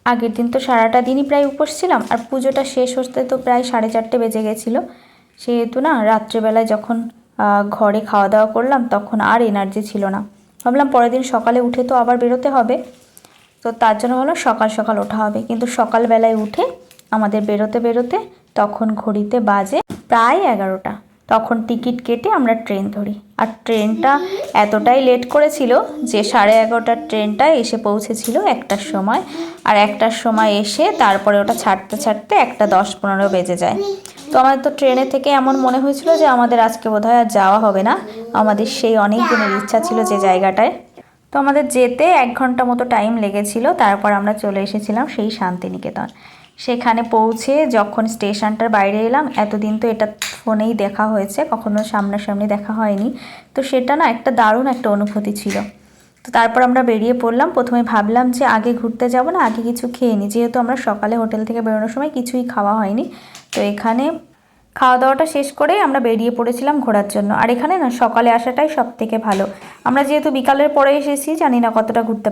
আগের দিন তো সারাটা দিনই প্রায় উপোস ছিলাম, আর পুজোটা শেষ হতে তো প্রায় 4:30 বেজে গেছিলো। সেহেতু না রাত্রেবেলায় যখন ঘরে খাওয়া দাওয়া করলাম তখন আর এনার্জি ছিল না। ভাবলাম পরের দিন সকালে উঠে তো আবার বেরোতে হবে, তো তার জন্য হলো সকাল সকাল ওঠা হবে। কিন্তু সকালবেলায় উঠে আমাদের বেরোতে বেরোতে তখন ঘড়িতে বাজে প্রায় 11টা। তখন টিকিট কেটে আমরা ট্রেন ধরি, আর ট্রেনটা এতটাই লেট করেছিল যে 11:30টার ট্রেনটা এসে পৌঁছেছিল 1টার সময়, আর 1টার সময় এসে তারপরে ওটা ছাড়তে ছাড়তে 1:10-15 বেজে যায়। তো আমাদের তো ট্রেনে থেকে এমন মনে হয়েছিল যে আমাদের আজকে বোধহয় আর যাওয়া হবে না। আমাদের সেই অনেক দিনের ইচ্ছা ছিল যে জায়গাটায়। তো আমাদের যেতে 1 ঘন্টা মতো টাইম লেগেছিল। তারপর আমরা চলে এসেছিলাম সেই শান্তিনিকেতন। সেখানে পৌঁছে যখন স্টেশনটার বাইরে এলাম, এতদিন তো এটা ফোনেই দেখা হয়েছে, কখনো সামনাসামনি দেখা হয়নি, তো সেটা না একটা দারুণ একটা অনুভূতি ছিল। তো তারপর আমরা বেরিয়ে পড়লাম। প্রথমে ভাবলাম যে আগে ঘুরতে যাব না, আগে কিছু খেয়ে নিই, যেহেতু আমরা সকালে হোটেল থেকে বেরোনোর সময় কিছুই খাওয়া হয়নি। তো এখানে খাওয়া দাওয়াটা শেষ করেই আমরা বেরিয়ে পড়েছিলাম ঘোরার জন্য। আর এখানে না সকালে আসাটাই সব থেকে ভালো। আমরা যেহেতু বিকালের পরে এসেছি, জানি না কতটা ঘুরতে